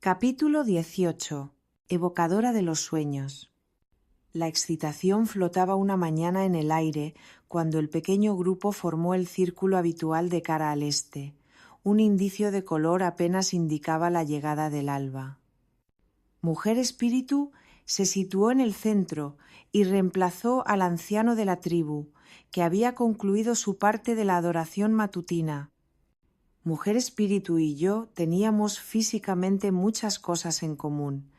Capítulo 18. Evocadora de los sueños. La excitación flotaba una mañana en el aire cuando el pequeño grupo formó el círculo habitual de cara al este. Un indicio de color apenas indicaba la llegada del alba. Mujer Espíritu se situó en el centro y reemplazó al anciano de la tribu, que había concluido su parte de la adoración matutina. Mujer Espíritu y yo teníamos físicamente muchas cosas en común.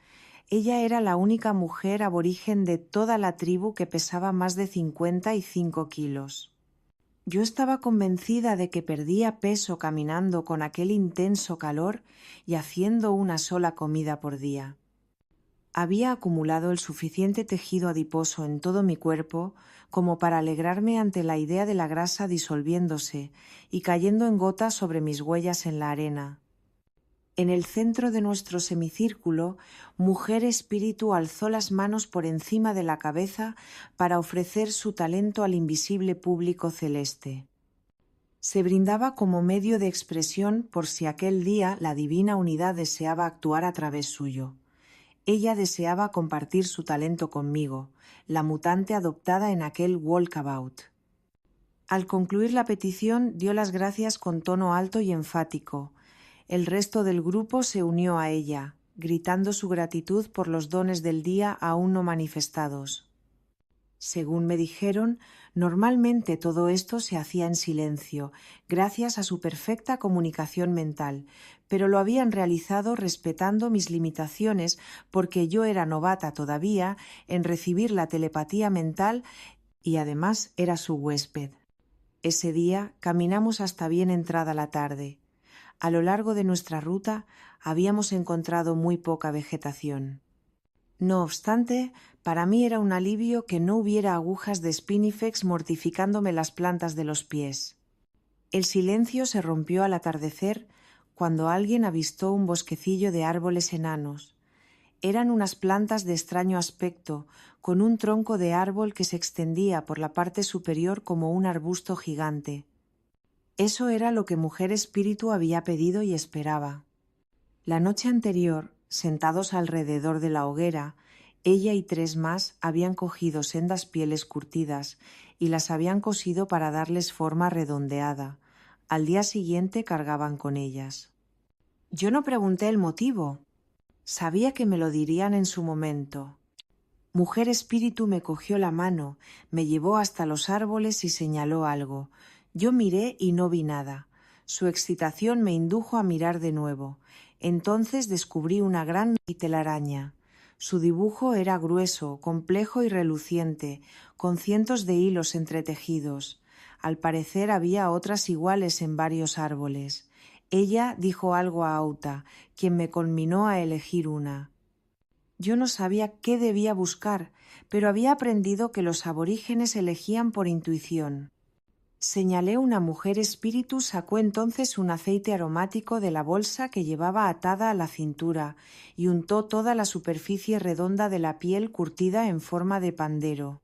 Ella era la única mujer aborigen de toda la tribu que pesaba más de 55 kilos. Yo estaba convencida de que perdía peso caminando con aquel intenso calor y haciendo una sola comida por día. Había acumulado el suficiente tejido adiposo en todo mi cuerpo como para alegrarme ante la idea de la grasa disolviéndose y cayendo en gotas sobre mis huellas en la arena. En el centro de nuestro semicírculo, Mujer Espíritu alzó las manos por encima de la cabeza para ofrecer su talento al invisible público celeste. Se brindaba como medio de expresión por si aquel día la divina unidad deseaba actuar a través suyo. Ella deseaba compartir su talento conmigo, la mutante adoptada en aquel walkabout. Al concluir la petición, dio las gracias con tono alto y enfático. El resto del grupo se unió a ella, gritando su gratitud por los dones del día aún no manifestados. Según me dijeron, normalmente todo esto se hacía en silencio, gracias a su perfecta comunicación mental, pero lo habían realizado respetando mis limitaciones porque yo era novata todavía en recibir la telepatía mental y además era su huésped. Ese día caminamos hasta bien entrada la tarde. A lo largo de nuestra ruta habíamos encontrado muy poca vegetación. No obstante, para mí era un alivio que no hubiera agujas de Spinifex mortificándome las plantas de los pies. El silencio se rompió al atardecer cuando alguien avistó un bosquecillo de árboles enanos. Eran unas plantas de extraño aspecto, con un tronco de árbol que se extendía por la parte superior como un arbusto gigante. Eso era lo que Mujer Espíritu había pedido y esperaba. La noche anterior, sentados alrededor de la hoguera, ella y 3 más habían cogido sendas pieles curtidas y las habían cosido para darles forma redondeada. Al día siguiente cargaban con ellas. Yo no pregunté el motivo. Sabía que me lo dirían en su momento. Mujer Espíritu me cogió la mano, me llevó hasta los árboles y señaló algo. Yo miré y no vi nada. Su excitación me indujo a mirar de nuevo. Entonces descubrí una gran telaraña. Su dibujo era grueso, complejo y reluciente, con cientos de hilos entretejidos. Al parecer había otras iguales en varios árboles. Ella dijo algo a Auta, quien me conminó a elegir una. Yo no sabía qué debía buscar, pero había aprendido que los aborígenes elegían por intuición. Señalé una Mujer Espíritu, sacó entonces un aceite aromático de la bolsa que llevaba atada a la cintura y untó toda la superficie redonda de la piel curtida en forma de pandero.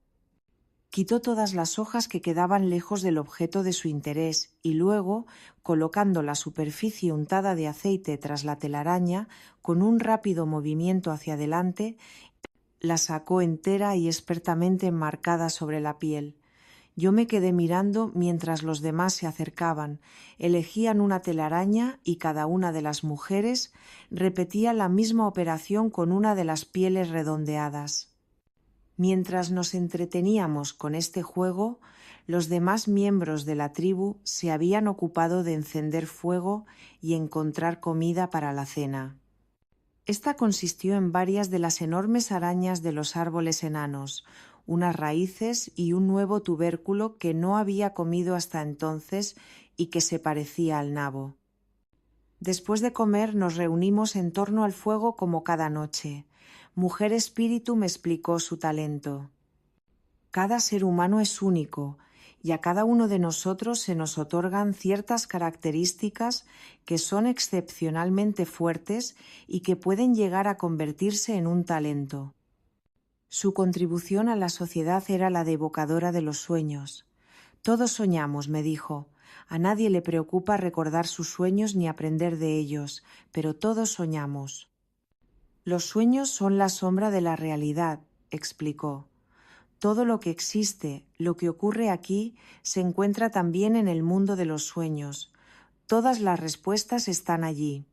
Quitó todas las hojas que quedaban lejos del objeto de su interés y luego, colocando la superficie untada de aceite tras la telaraña, con un rápido movimiento hacia adelante, la sacó entera y expertamente enmarcada sobre la piel. Yo me quedé mirando mientras los demás se acercaban, elegían una telaraña y cada una de las mujeres repetía la misma operación con una de las pieles redondeadas. Mientras nos entreteníamos con este juego, los demás miembros de la tribu se habían ocupado de encender fuego y encontrar comida para la cena. Esta consistió en varias de las enormes arañas de los árboles enanos, unas raíces y un nuevo tubérculo que no había comido hasta entonces y que se parecía al nabo. Después de comer nos reunimos en torno al fuego como cada noche. Mujer Espíritu me explicó su talento. Cada ser humano es único y a cada uno de nosotros se nos otorgan ciertas características que son excepcionalmente fuertes y que pueden llegar a convertirse en un talento. Su contribución a la sociedad era la de evocadora de los sueños. Todos soñamos, me dijo. A nadie le preocupa recordar sus sueños ni aprender de ellos, pero todos soñamos. Los sueños son la sombra de la realidad, explicó. Todo lo que existe, lo que ocurre aquí, se encuentra también en el mundo de los sueños. Todas las respuestas están allí.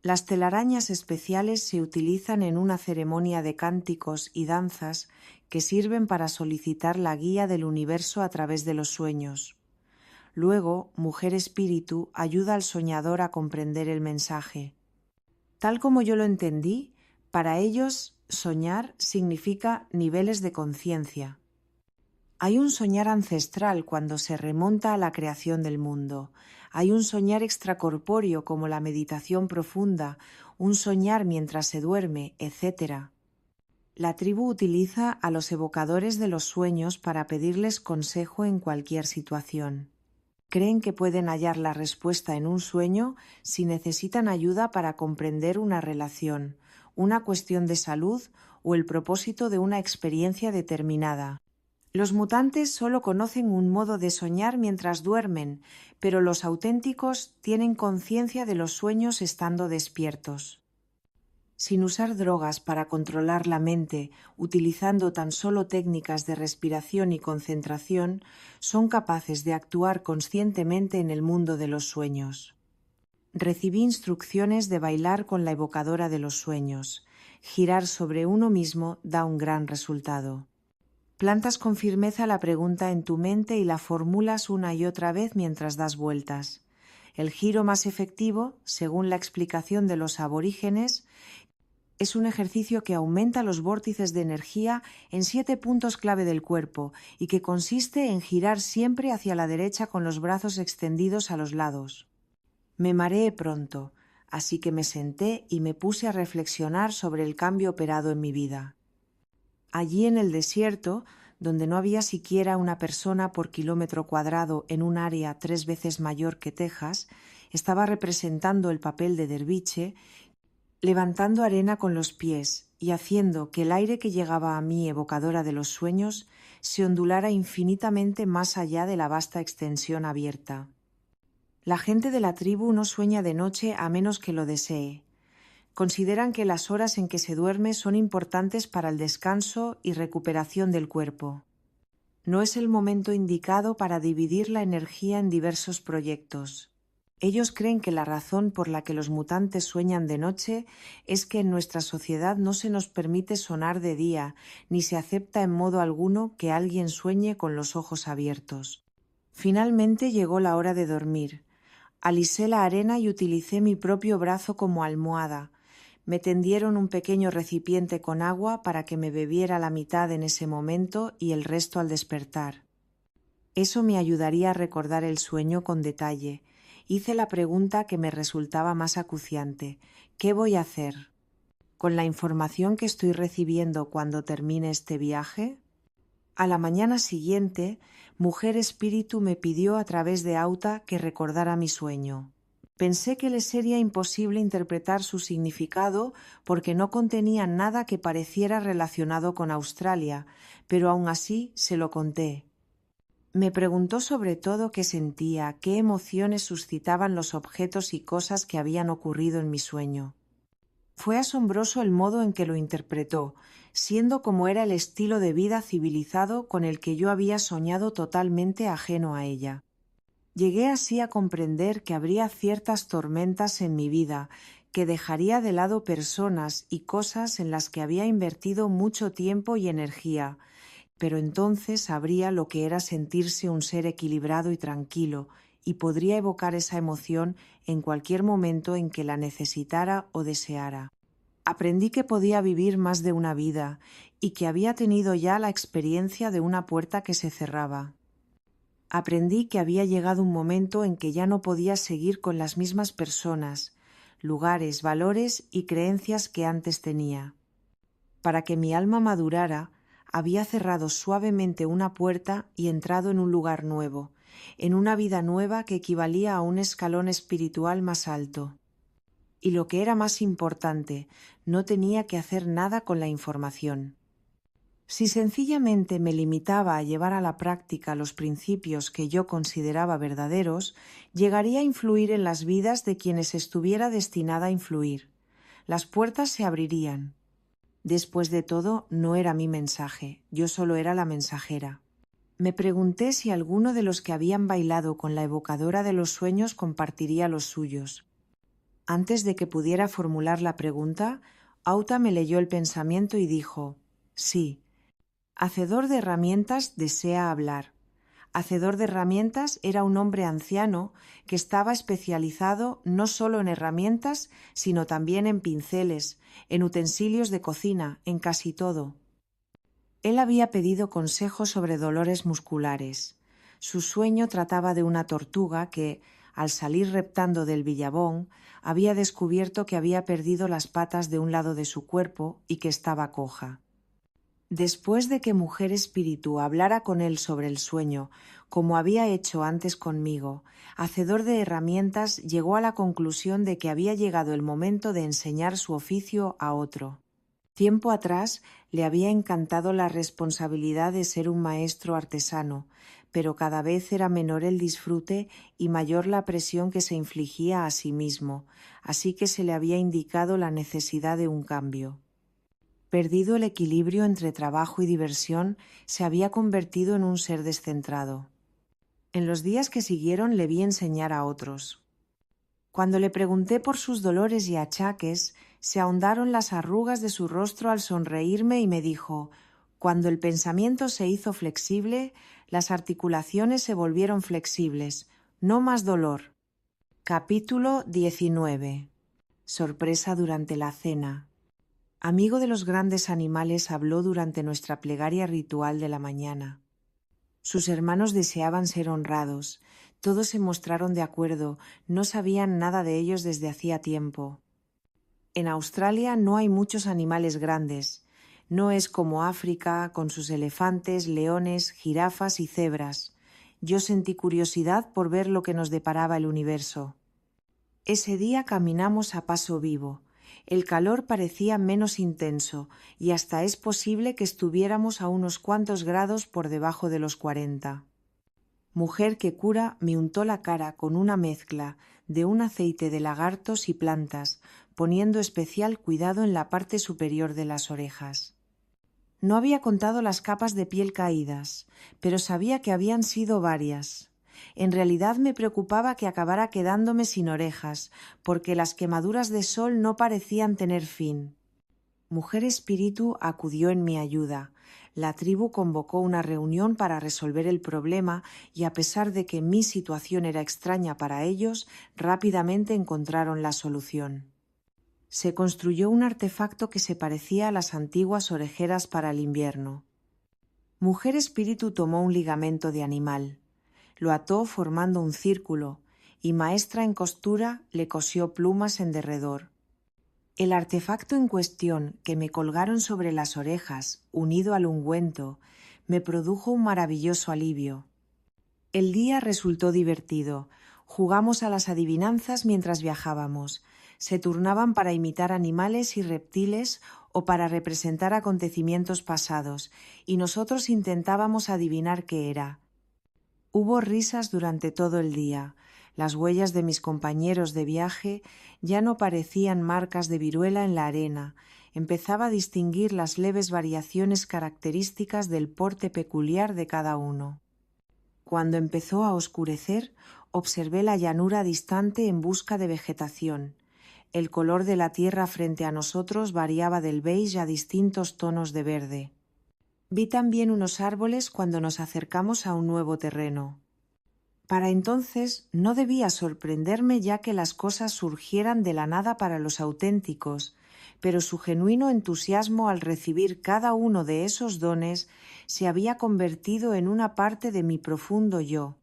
Las telarañas especiales se utilizan en una ceremonia de cánticos y danzas que sirven para solicitar la guía del universo a través de los sueños. Luego, Mujer Espíritu ayuda al soñador a comprender el mensaje. Tal como yo lo entendí, para ellos soñar significa niveles de conciencia. Hay un soñar ancestral cuando se remonta a la creación del mundo. Hay un soñar extracorpóreo como la meditación profunda, un soñar mientras se duerme, etc. La tribu utiliza a los evocadores de los sueños para pedirles consejo en cualquier situación. Creen que pueden hallar la respuesta en un sueño si necesitan ayuda para comprender una relación, una cuestión de salud o el propósito de una experiencia determinada. Los mutantes solo conocen un modo de soñar mientras duermen, pero los auténticos tienen conciencia de los sueños estando despiertos. Sin usar drogas para controlar la mente, utilizando tan solo técnicas de respiración y concentración, son capaces de actuar conscientemente en el mundo de los sueños. Recibí instrucciones de bailar con la evocadora de los sueños. Girar sobre uno mismo da un gran resultado. Plantas con firmeza la pregunta en tu mente y la formulas una y otra vez mientras das vueltas. El giro más efectivo, según la explicación de los aborígenes, es un ejercicio que aumenta los vórtices de energía en 7 puntos clave del cuerpo y que consiste en girar siempre hacia la derecha con los brazos extendidos a los lados. Me mareé pronto, así que me senté y me puse a reflexionar sobre el cambio operado en mi vida. Allí en el desierto, donde no había siquiera una persona por kilómetro cuadrado en un área 3 veces mayor que Texas, estaba representando el papel de derviche, levantando arena con los pies y haciendo que el aire que llegaba a mí, evocadora de los sueños, se ondulara infinitamente más allá de la vasta extensión abierta. La gente de la tribu no sueña de noche a menos que lo desee. Consideran que las horas en que se duerme son importantes para el descanso y recuperación del cuerpo. No es el momento indicado para dividir la energía en diversos proyectos. Ellos creen que la razón por la que los mutantes sueñan de noche es que en nuestra sociedad no se nos permite sonar de día, ni se acepta en modo alguno que alguien sueñe con los ojos abiertos. Finalmente llegó la hora de dormir. Alisé la arena y utilicé mi propio brazo como almohada. Me tendieron un pequeño recipiente con agua para que me bebiera la mitad en ese momento y el resto al despertar. Eso me ayudaría a recordar el sueño con detalle. Hice la pregunta que me resultaba más acuciante. ¿Qué voy a hacer? ¿Con la información que estoy recibiendo cuando termine este viaje? A la mañana siguiente, Mujer Espíritu me pidió a través de Auta que recordara mi sueño. Pensé que le sería imposible interpretar su significado porque no contenía nada que pareciera relacionado con Australia, pero aún así se lo conté. Me preguntó sobre todo qué sentía, qué emociones suscitaban los objetos y cosas que habían ocurrido en mi sueño. Fue asombroso el modo en que lo interpretó, siendo como era el estilo de vida civilizado con el que yo había soñado totalmente ajeno a ella. Llegué así a comprender que habría ciertas tormentas en mi vida, que dejaría de lado personas y cosas en las que había invertido mucho tiempo y energía, pero entonces sabría lo que era sentirse un ser equilibrado y tranquilo, y podría evocar esa emoción en cualquier momento en que la necesitara o deseara. Aprendí que podía vivir más de una vida y que había tenido ya la experiencia de una puerta que se cerraba. Aprendí que había llegado un momento en que ya no podía seguir con las mismas personas, lugares, valores y creencias que antes tenía. Para que mi alma madurara, había cerrado suavemente una puerta y entrado en un lugar nuevo, en una vida nueva que equivalía a un escalón espiritual más alto. Y lo que era más importante, no tenía que hacer nada con la información. Si sencillamente me limitaba a llevar a la práctica los principios que yo consideraba verdaderos, llegaría a influir en las vidas de quienes estuviera destinada a influir. las puertas se abrirían. Después de todo, no era mi mensaje, yo solo era la mensajera. Me pregunté si alguno de los que habían bailado con la evocadora de los sueños compartiría los suyos. Antes de que pudiera formular la pregunta, Auta me leyó el pensamiento y dijo: «Sí, Hacedor de herramientas desea hablar». Hacedor de herramientas era un hombre anciano que estaba especializado no solo en herramientas, sino también en pinceles, en utensilios de cocina, en casi todo. Él había pedido consejo sobre dolores musculares. Su sueño trataba de una tortuga que, al salir reptando del Billabong, había descubierto que había perdido las patas de un lado de su cuerpo y que estaba coja. Después de que Mujer Espíritu hablara con él sobre el sueño, como había hecho antes conmigo, Hacedor de herramientas llegó a la conclusión de que había llegado el momento de enseñar su oficio a otro. Tiempo atrás le había encantado la responsabilidad de ser un maestro artesano, pero cada vez era menor el disfrute y mayor la presión que se infligía a sí mismo, así que se le había indicado la necesidad de un cambio. Perdido el equilibrio entre trabajo y diversión, se había convertido en un ser descentrado. En los días que siguieron le vi enseñar a otros. Cuando le pregunté por sus dolores y achaques, se ahondaron las arrugas de su rostro al sonreírme y me dijo: «Cuando el pensamiento se hizo flexible, las articulaciones se volvieron flexibles. No más dolor». Capítulo 19. Sorpresa durante la cena. Amigo de los grandes animales habló durante nuestra plegaria ritual de la mañana. Sus hermanos deseaban ser honrados. Todos se mostraron de acuerdo, no sabían nada de ellos desde hacía tiempo. En Australia no hay muchos animales grandes. No es como África, con sus elefantes, leones, jirafas y cebras. Yo sentí curiosidad por ver lo que nos deparaba el universo. Ese día caminamos a paso vivo. El calor parecía menos intenso y hasta es posible que estuviéramos a unos cuantos grados por debajo de los 40. Mujer que cura me untó la cara con una mezcla de un aceite de lagartos y plantas, poniendo especial cuidado en la parte superior de las orejas. No había contado las capas de piel caídas, pero sabía que habían sido varias. En realidad me preocupaba que acabara quedándome sin orejas, porque las quemaduras de sol no parecían tener fin. Mujer Espíritu acudió en mi ayuda. La tribu convocó una reunión para resolver el problema y, a pesar de que mi situación era extraña para ellos, rápidamente encontraron la solución. Se construyó un artefacto que se parecía a las antiguas orejeras para el invierno. Mujer Espíritu tomó un ligamento de animal. Lo ató formando un círculo, y Maestra en costura le cosió plumas en derredor. El artefacto en cuestión, que me colgaron sobre las orejas, unido al ungüento, me produjo un maravilloso alivio. El día resultó divertido. Jugamos a las adivinanzas mientras viajábamos. Se turnaban para imitar animales y reptiles o para representar acontecimientos pasados, y nosotros intentábamos adivinar qué era. Hubo risas durante todo el día. Las huellas de mis compañeros de viaje ya no parecían marcas de viruela en la arena. Empezaba a distinguir las leves variaciones características del porte peculiar de cada uno. Cuando empezó a oscurecer, observé la llanura distante en busca de vegetación. El color de la tierra frente a nosotros variaba del beige a distintos tonos de verde. Vi también unos árboles cuando nos acercamos a un nuevo terreno. Para entonces no debía sorprenderme, ya que las cosas surgieran de la nada para los auténticos, pero su genuino entusiasmo al recibir cada uno de esos dones se había convertido en una parte de mi profundo yo.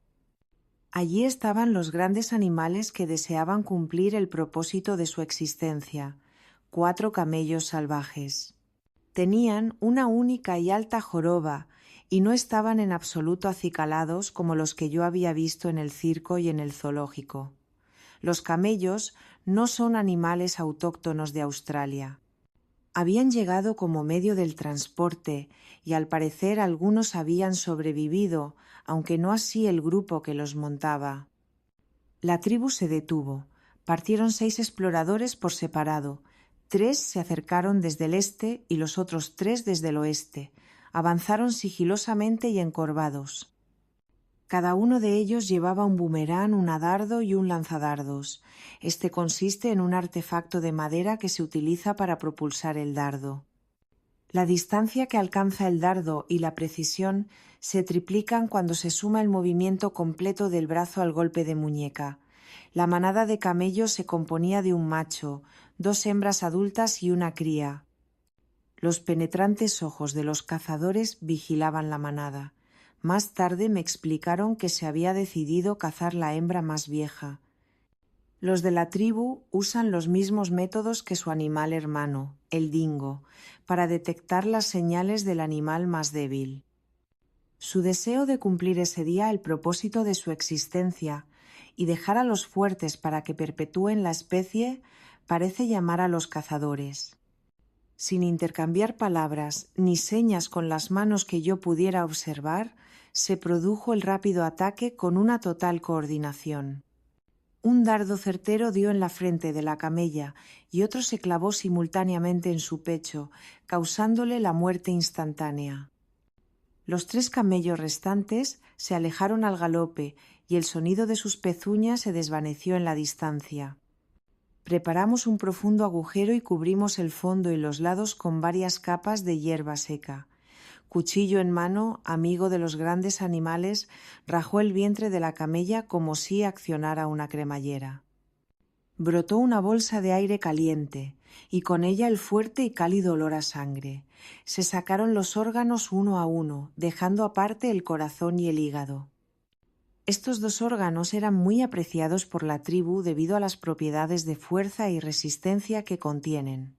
Allí estaban los grandes animales que deseaban cumplir el propósito de su existencia, 4 camellos salvajes. Tenían una única y alta joroba y no estaban en absoluto acicalados como los que yo había visto en el circo y en el zoológico. Los camellos no son animales autóctonos de Australia. Habían llegado como medio del transporte y al parecer algunos habían sobrevivido, aunque no así el grupo que los montaba. La tribu se detuvo. Partieron 6 exploradores por separado. 3 se acercaron desde el este y los otros 3 desde el oeste. Avanzaron sigilosamente y encorvados. Cada uno de ellos llevaba un bumerán, un dardo y un lanzadardos. Este consiste en un artefacto de madera que se utiliza para propulsar el dardo. La distancia que alcanza el dardo y la precisión se triplican cuando se suma el movimiento completo del brazo al golpe de muñeca. La manada de camellos se componía de un macho, 2 hembras adultas y una cría. Los penetrantes ojos de los cazadores vigilaban la manada. Más tarde me explicaron que se había decidido cazar la hembra más vieja. Los de la tribu usan los mismos métodos que su animal hermano, el dingo, para detectar las señales del animal más débil. Su deseo de cumplir ese día el propósito de su existencia y dejar a los fuertes para que perpetúen la especie parece llamar a los cazadores. Sin intercambiar palabras ni señas con las manos que yo pudiera observar, se produjo el rápido ataque con una total coordinación. Un dardo certero dio en la frente de la camella y otro se clavó simultáneamente en su pecho, causándole la muerte instantánea. Los 3 camellos restantes se alejaron al galope y el sonido de sus pezuñas se desvaneció en la distancia. Preparamos un profundo agujero y cubrimos el fondo y los lados con varias capas de hierba seca. Cuchillo en mano, amigo de los grandes animales, rajó el vientre de la camella como si accionara una cremallera. Brotó una bolsa de aire caliente, y con ella el fuerte y cálido olor a sangre. Se sacaron los órganos uno a uno, dejando aparte el corazón y el hígado. Estos 2 órganos eran muy apreciados por la tribu debido a las propiedades de fuerza y resistencia que contienen.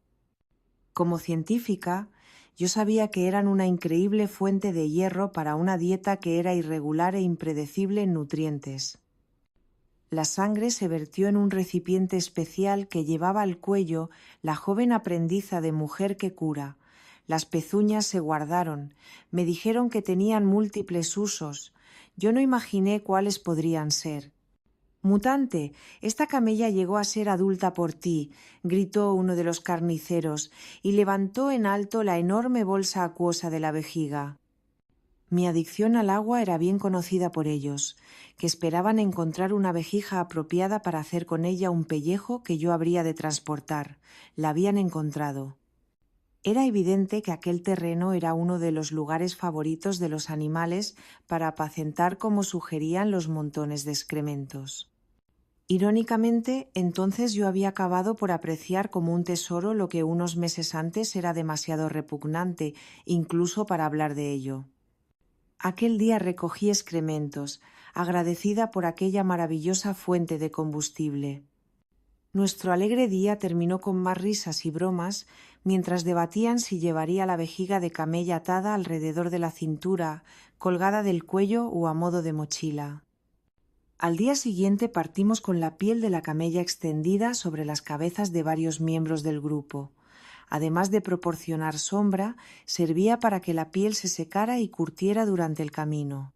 Como científica, yo sabía que eran una increíble fuente de hierro para una dieta que era irregular e impredecible en nutrientes. La sangre se vertió en un recipiente especial que llevaba al cuello la joven aprendiza de mujer que cura. Las pezuñas se guardaron. Me dijeron que tenían múltiples usos. Yo no imaginé cuáles podrían ser. «Mutante, esta camella llegó a ser adulta por ti», gritó uno de los carniceros y levantó en alto la enorme bolsa acuosa de la vejiga. Mi adicción al agua era bien conocida por ellos, que esperaban encontrar una vejiga apropiada para hacer con ella un pellejo que yo habría de transportar. La habían encontrado. Era evidente que aquel terreno era uno de los lugares favoritos de los animales para apacentar como sugerían los montones de excrementos. Irónicamente, entonces yo había acabado por apreciar como un tesoro lo que unos meses antes era demasiado repugnante, incluso para hablar de ello. Aquel día recogí excrementos, agradecida por aquella maravillosa fuente de combustible. Nuestro alegre día terminó con más risas y bromas mientras debatían si llevaría la vejiga de camella atada alrededor de la cintura, colgada del cuello o a modo de mochila. Al día siguiente partimos con la piel de la camella extendida sobre las cabezas de varios miembros del grupo. Además de proporcionar sombra, servía para que la piel se secara y curtiera durante el camino.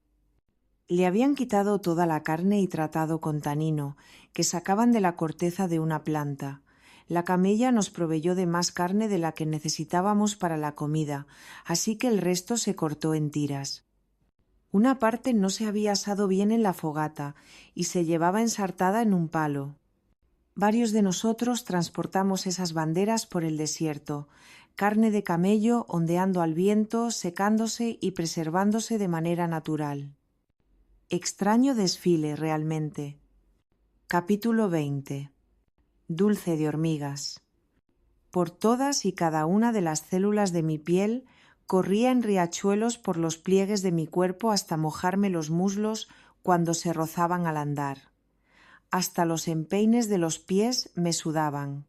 Le habían quitado toda la carne y tratado con tanino, que sacaban de la corteza de una planta. La camella nos proveyó de más carne de la que necesitábamos para la comida, así que el resto se cortó en tiras. Una parte no se había asado bien en la fogata y se llevaba ensartada en un palo. Varios de nosotros transportamos esas banderas por el desierto, carne de camello ondeando al viento, secándose y preservándose de manera natural. Extraño desfile, realmente. Capítulo 20. Dulce de hormigas. Por todas y cada una de las células de mi piel corría en riachuelos por los pliegues de mi cuerpo hasta mojarme los muslos cuando se rozaban al andar. Hasta los empeines de los pies me sudaban.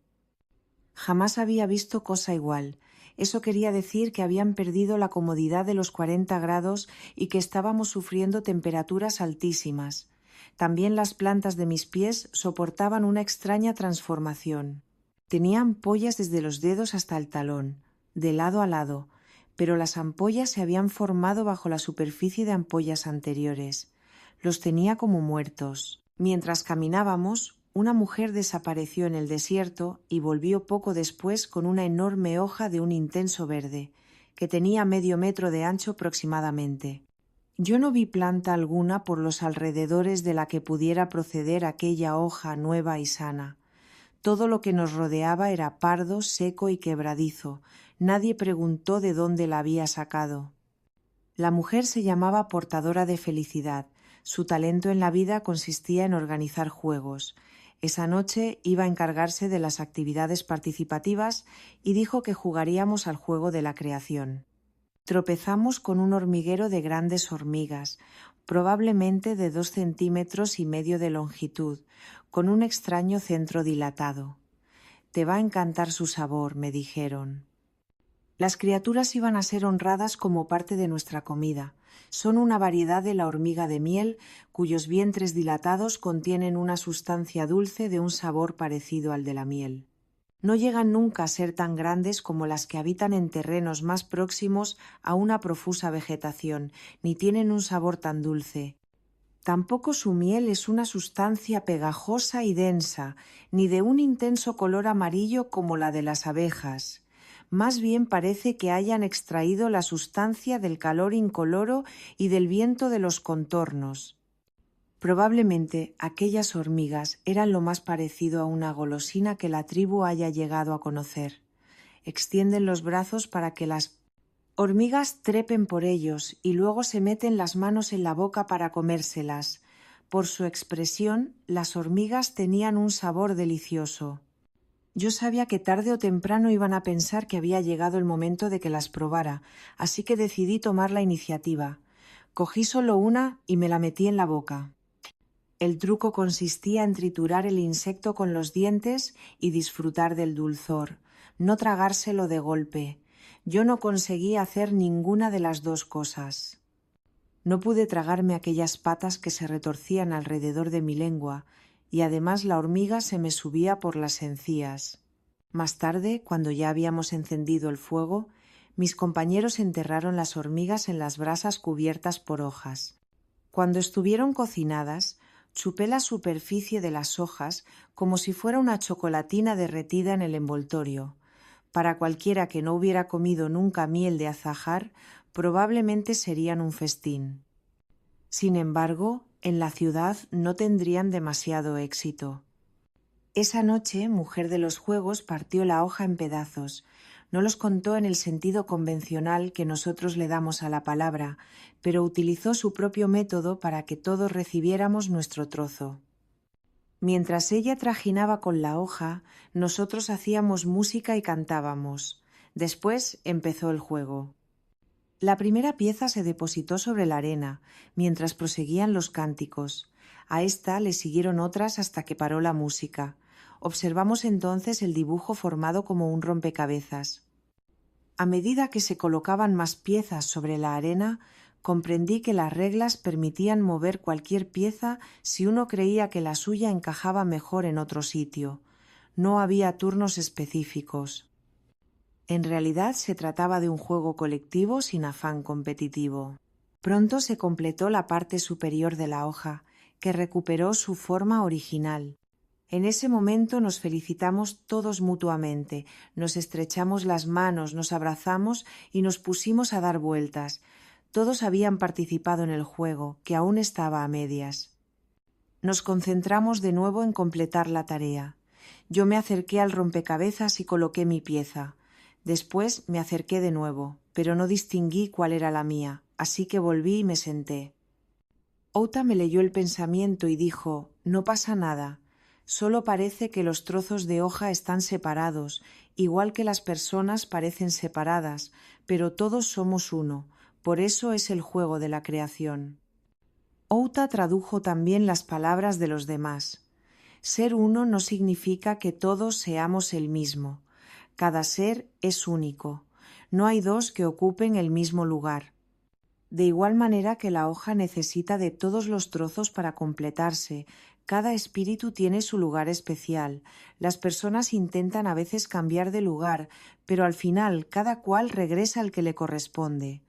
Jamás había visto cosa igual. Eso quería decir que habían perdido la comodidad de los 40 grados y que estábamos sufriendo temperaturas altísimas. También las plantas de mis pies soportaban una extraña transformación. Tenía ampollas desde los dedos hasta el talón, de lado a lado, pero las ampollas se habían formado bajo la superficie de ampollas anteriores. Los tenía como muertos. Mientras caminábamos, una mujer desapareció en el desierto y volvió poco después con una enorme hoja de un intenso verde, que tenía medio metro de ancho aproximadamente. Yo no vi planta alguna por los alrededores de la que pudiera proceder aquella hoja nueva y sana. Todo lo que nos rodeaba era pardo, seco y quebradizo. Nadie preguntó de dónde la había sacado. La mujer se llamaba portadora de felicidad. Su talento en la vida consistía en organizar juegos. Esa noche iba a encargarse de las actividades participativas y dijo que jugaríamos al juego de la creación. Tropezamos con un hormiguero de grandes hormigas, probablemente de 2,5 centímetros de longitud, con un extraño centro dilatado. «Te va a encantar su sabor», me dijeron. Las criaturas iban a ser honradas como parte de nuestra comida. Son una variedad de la hormiga de miel, cuyos vientres dilatados contienen una sustancia dulce de un sabor parecido al de la miel. No llegan nunca a ser tan grandes como las que habitan en terrenos más próximos a una profusa vegetación, ni tienen un sabor tan dulce. Tampoco su miel es una sustancia pegajosa y densa, ni de un intenso color amarillo como la de las abejas. Más bien parece que hayan extraído la sustancia del calor incoloro y del viento de los contornos. Probablemente aquellas hormigas eran lo más parecido a una golosina que la tribu haya llegado a conocer. Extienden los brazos para que las hormigas trepen por ellos y luego se meten las manos en la boca para comérselas. Por su expresión, las hormigas tenían un sabor delicioso. Yo sabía que tarde o temprano iban a pensar que había llegado el momento de que las probara, así que decidí tomar la iniciativa. Cogí solo una y me la metí en la boca. El truco consistía en triturar el insecto con los dientes y disfrutar del dulzor, no tragárselo de golpe. Yo no conseguí hacer ninguna de las dos cosas. No pude tragarme aquellas patas que se retorcían alrededor de mi lengua, y además la hormiga se me subía por las encías. Más tarde, cuando ya habíamos encendido el fuego, mis compañeros enterraron las hormigas en las brasas cubiertas por hojas. Cuando estuvieron cocinadas, chupé la superficie de las hojas como si fuera una chocolatina derretida en el envoltorio. Para cualquiera que no hubiera comido nunca miel de azahar, probablemente serían un festín. Sin embargo, en la ciudad no tendrían demasiado éxito. Esa noche, Mujer de los Juegos partió la hoja en pedazos. No los contó en el sentido convencional que nosotros le damos a la palabra, pero utilizó su propio método para que todos recibiéramos nuestro trozo. Mientras ella trajinaba con la hoja, nosotros hacíamos música y cantábamos. Después empezó el juego. La primera pieza se depositó sobre la arena, mientras proseguían los cánticos. A esta le siguieron otras hasta que paró la música. Observamos entonces el dibujo formado como un rompecabezas. A medida que se colocaban más piezas sobre la arena, comprendí que las reglas permitían mover cualquier pieza si uno creía que la suya encajaba mejor en otro sitio. No había turnos específicos. En realidad se trataba de un juego colectivo sin afán competitivo. Pronto se completó la parte superior de la hoja, que recuperó su forma original. En ese momento nos felicitamos todos mutuamente, nos estrechamos las manos, nos abrazamos y nos pusimos a dar vueltas. Todos habían participado en el juego, que aún estaba a medias. Nos concentramos de nuevo en completar la tarea. Yo me acerqué al rompecabezas y coloqué mi pieza. Después me acerqué de nuevo, pero no distinguí cuál era la mía, así que volví y me senté. Outa me leyó el pensamiento y dijo: «No pasa nada. Solo parece que los trozos de hoja están separados, igual que las personas parecen separadas, pero todos somos uno. Por eso es el juego de la creación». Outa tradujo también las palabras de los demás. Ser uno no significa que todos seamos el mismo. Cada ser es único. No hay dos que ocupen el mismo lugar. De igual manera que la hoja necesita de todos los trozos para completarse, cada espíritu tiene su lugar especial. Las personas intentan a veces cambiar de lugar, pero al final cada cual regresa al que le corresponde.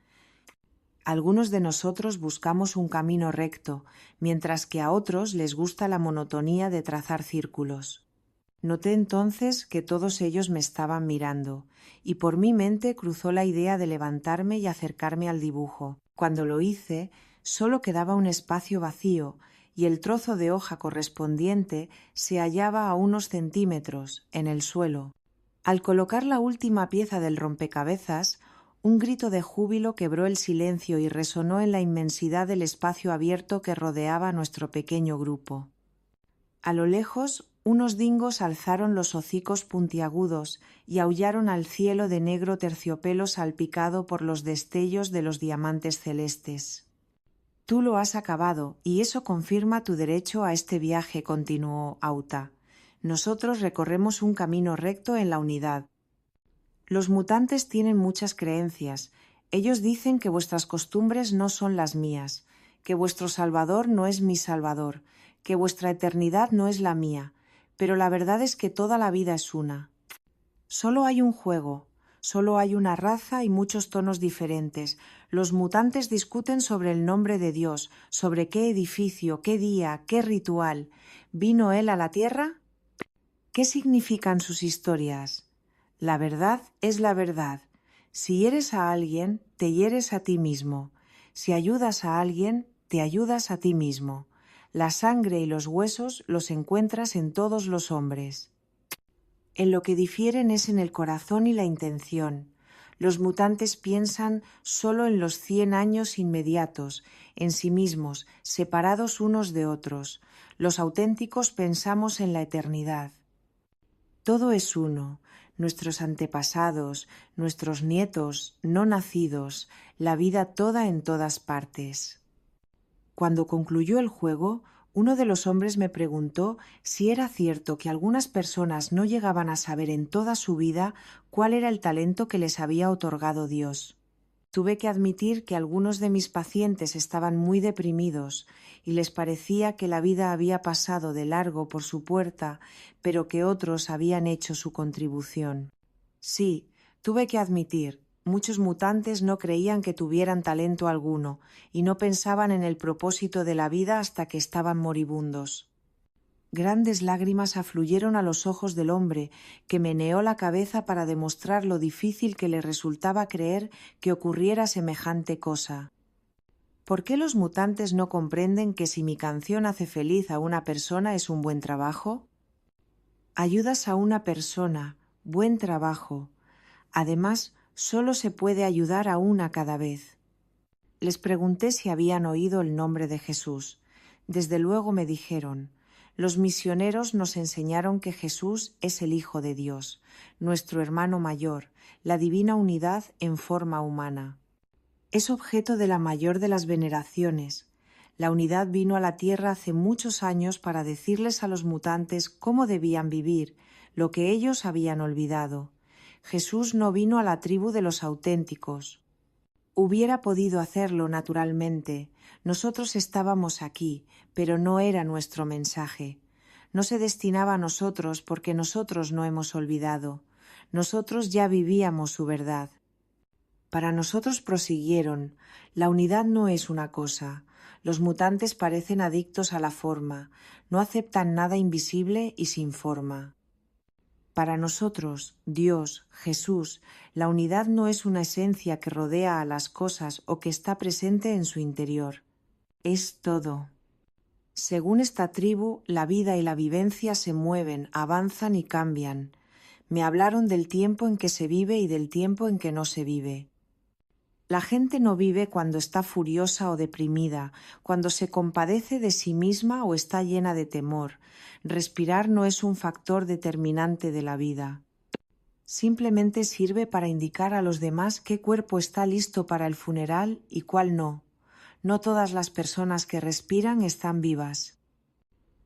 Algunos de nosotros buscamos un camino recto, mientras que a otros les gusta la monotonía de trazar círculos. Noté entonces que todos ellos me estaban mirando, y por mi mente cruzó la idea de levantarme y acercarme al dibujo. Cuando lo hice, solo quedaba un espacio vacío, y el trozo de hoja correspondiente se hallaba a unos centímetros, en el suelo. Al colocar la última pieza del rompecabezas, un grito de júbilo quebró el silencio y resonó en la inmensidad del espacio abierto que rodeaba nuestro pequeño grupo. A lo lejos, unos dingos alzaron los hocicos puntiagudos y aullaron al cielo de negro terciopelo salpicado por los destellos de los diamantes celestes. «Tú lo has acabado, y eso confirma tu derecho a este viaje», continuó Auta. «Nosotros recorremos un camino recto en la unidad. Los mutantes tienen muchas creencias. Ellos dicen que vuestras costumbres no son las mías, que vuestro Salvador no es mi Salvador, que vuestra eternidad no es la mía, pero la verdad es que toda la vida es una. Solo hay un juego, solo hay una raza y muchos tonos diferentes. Los mutantes discuten sobre el nombre de Dios, sobre qué edificio, qué día, qué ritual. ¿Vino Él a la Tierra? ¿Qué significan sus historias? La verdad es la verdad. Si hieres a alguien, te hieres a ti mismo. Si ayudas a alguien, te ayudas a ti mismo. La sangre y los huesos los encuentras en todos los hombres. En lo que difieren es en el corazón y la intención. Los mutantes piensan solo en los 100 años inmediatos, en sí mismos, separados unos de otros. Los auténticos pensamos en la eternidad. Todo es uno, nuestros antepasados, nuestros nietos, no nacidos, la vida toda en todas partes. Cuando concluyó el juego, uno de los hombres me preguntó si era cierto que algunas personas no llegaban a saber en toda su vida cuál era el talento que les había otorgado Dios. Tuve que admitir que algunos de mis pacientes estaban muy deprimidos y les parecía que la vida había pasado de largo por su puerta, pero que otros habían hecho su contribución. Sí, tuve que admitir, muchos mutantes no creían que tuvieran talento alguno y no pensaban en el propósito de la vida hasta que estaban moribundos. Grandes lágrimas afluyeron a los ojos del hombre, que meneó la cabeza para demostrar lo difícil que le resultaba creer que ocurriera semejante cosa. ¿Por qué los mutantes no comprenden que si mi canción hace feliz a una persona es un buen trabajo? Ayudas a una persona, buen trabajo. Además, solo se puede ayudar a una cada vez. Les pregunté si habían oído el nombre de Jesús. Desde luego me dijeron: los misioneros nos enseñaron que Jesús es el Hijo de Dios, nuestro hermano mayor, la divina unidad en forma humana. Es objeto de la mayor de las veneraciones. La unidad vino a la tierra hace muchos años para decirles a los mutantes cómo debían vivir, lo que ellos habían olvidado. Jesús no vino a la tribu de los auténticos. Hubiera podido hacerlo naturalmente. Nosotros estábamos aquí, pero no era nuestro mensaje. No se destinaba a nosotros porque nosotros no hemos olvidado. Nosotros ya vivíamos su verdad. Para nosotros prosiguieron: la unidad no es una cosa. Los mutantes parecen adictos a la forma, no aceptan nada invisible y sin forma. Para nosotros, Dios, Jesús, la unidad no es una esencia que rodea a las cosas o que está presente en su interior. Es todo. Según esta tribu, la vida y la vivencia se mueven, avanzan y cambian. Me hablaron del tiempo en que se vive y del tiempo en que no se vive. La gente no vive cuando está furiosa o deprimida, cuando se compadece de sí misma o está llena de temor. Respirar no es un factor determinante de la vida. Simplemente sirve para indicar a los demás qué cuerpo está listo para el funeral y cuál no. No todas las personas que respiran están vivas.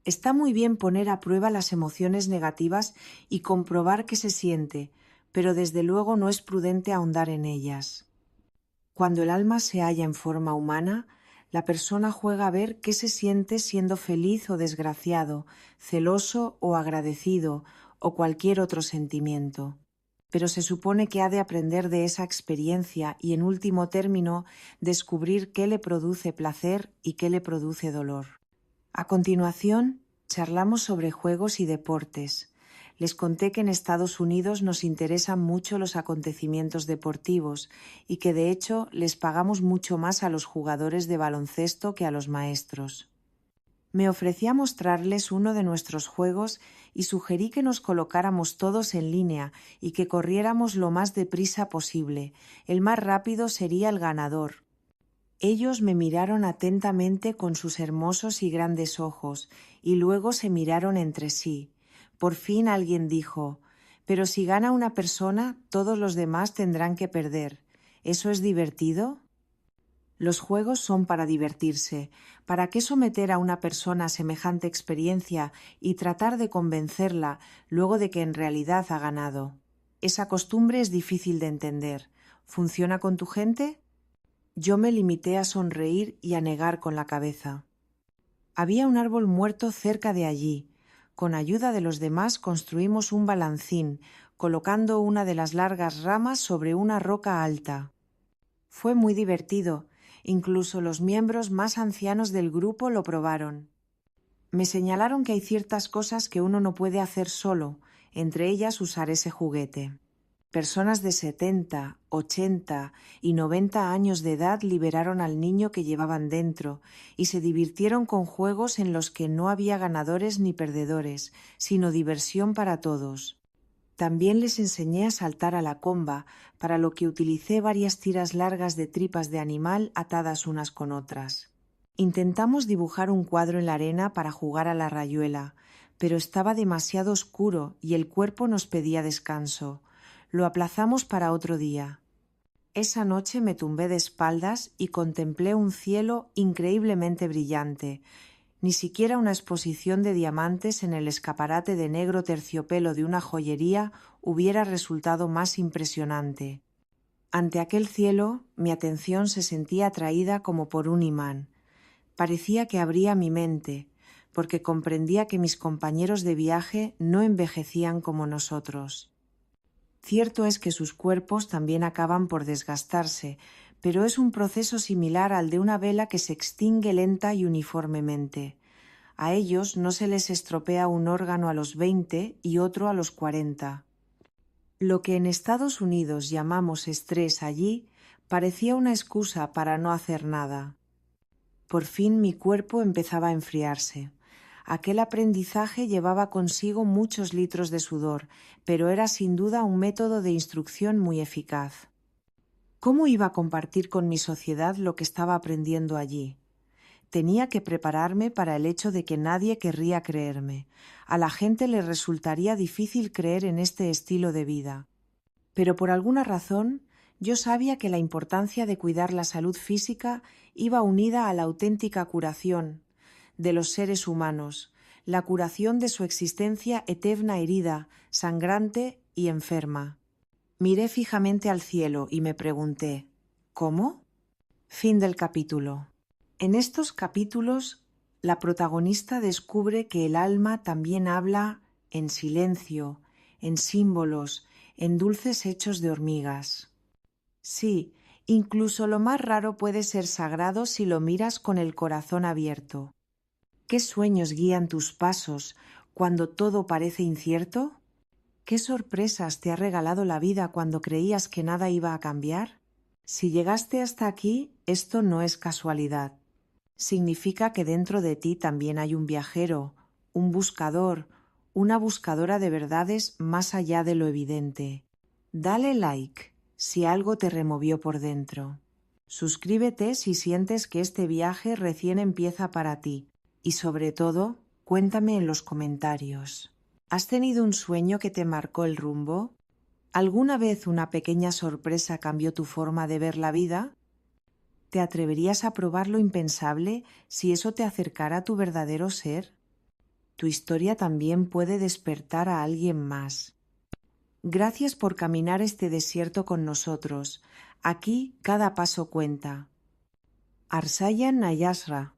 Está muy bien poner a prueba las emociones negativas y comprobar qué se siente, pero desde luego no es prudente ahondar en ellas. Cuando el alma se halla en forma humana, la persona juega a ver qué se siente siendo feliz o desgraciado, celoso o agradecido, o cualquier otro sentimiento. pero se supone que ha de aprender de esa experiencia y, en último término, descubrir qué le produce placer y qué le produce dolor. A continuación, charlamos sobre juegos y deportes. Les conté que en Estados Unidos nos interesan mucho los acontecimientos deportivos y que de hecho les pagamos mucho más a los jugadores de baloncesto que a los maestros. Me ofrecí a mostrarles uno de nuestros juegos y sugerí que nos colocáramos todos en línea y que corriéramos lo más deprisa posible. El más rápido sería el ganador. Ellos me miraron atentamente con sus hermosos y grandes ojos y luego se miraron entre sí. Por fin alguien dijo: «Pero si gana una persona, todos los demás tendrán que perder. ¿Eso es divertido?» Los juegos son para divertirse. ¿Para qué someter a una persona a semejante experiencia y tratar de convencerla luego de que en realidad ha ganado? Esa costumbre es difícil de entender. ¿Funciona con tu gente? Yo me limité a sonreír y a negar con la cabeza. Había un árbol muerto cerca de allí. Con ayuda de los demás construimos un balancín, colocando una de las largas ramas sobre una roca alta. Fue muy divertido. Incluso los miembros más ancianos del grupo lo probaron. Me señalaron que hay ciertas cosas que uno no puede hacer solo, entre ellas usar ese juguete. Personas de 70, 80 y 90 años de edad liberaron al niño que llevaban dentro y se divirtieron con juegos en los que no había ganadores ni perdedores, sino diversión para todos. También les enseñé a saltar a la comba, para lo que utilicé varias tiras largas de tripas de animal atadas unas con otras. Intentamos dibujar un cuadro en la arena para jugar a la rayuela, pero estaba demasiado oscuro y el cuerpo nos pedía descanso. Lo aplazamos para otro día. Esa noche me tumbé de espaldas y contemplé un cielo increíblemente brillante. Ni siquiera una exposición de diamantes en el escaparate de negro terciopelo de una joyería hubiera resultado más impresionante. Ante aquel cielo, mi atención se sentía atraída como por un imán. Parecía que abría mi mente, porque comprendía que mis compañeros de viaje no envejecían como nosotros. Cierto es que sus cuerpos también acaban por desgastarse, pero es un proceso similar al de una vela que se extingue lenta y uniformemente. A ellos no se les estropea un órgano a los 20 y otro a los 40. Lo que en Estados Unidos llamamos estrés allí parecía una excusa para no hacer nada. Por fin mi cuerpo empezaba a enfriarse. Aquel aprendizaje llevaba consigo muchos litros de sudor, pero era sin duda un método de instrucción muy eficaz. ¿Cómo iba a compartir con mi sociedad lo que estaba aprendiendo allí? Tenía que prepararme para el hecho de que nadie querría creerme. A la gente le resultaría difícil creer en este estilo de vida. Pero por alguna razón, yo sabía que la importancia de cuidar la salud física iba unida a la auténtica curación de los seres humanos, la curación de su existencia eterna herida, sangrante y enferma. Miré fijamente al cielo y me pregunté: ¿cómo? Fin del capítulo. En estos capítulos, la protagonista descubre que el alma también habla en silencio, en símbolos, en dulces hechos de hormigas. Sí, incluso lo más raro puede ser sagrado si lo miras con el corazón abierto. ¿Qué sueños guían tus pasos cuando todo parece incierto? ¿Qué sorpresas te ha regalado la vida cuando creías que nada iba a cambiar? Si llegaste hasta aquí, esto no es casualidad. Significa que dentro de ti también hay un viajero, un buscador, una buscadora de verdades más allá de lo evidente. Dale like si algo te removió por dentro. Suscríbete si sientes que este viaje recién empieza para ti. Y sobre todo, cuéntame en los comentarios. ¿Has tenido un sueño que te marcó el rumbo? ¿Alguna vez una pequeña sorpresa cambió tu forma de ver la vida? ¿Te atreverías a probar lo impensable si eso te acercara a tu verdadero ser? Tu historia también puede despertar a alguien más. Gracias por caminar este desierto con nosotros. Aquí cada paso cuenta. Arsayan Nayasra.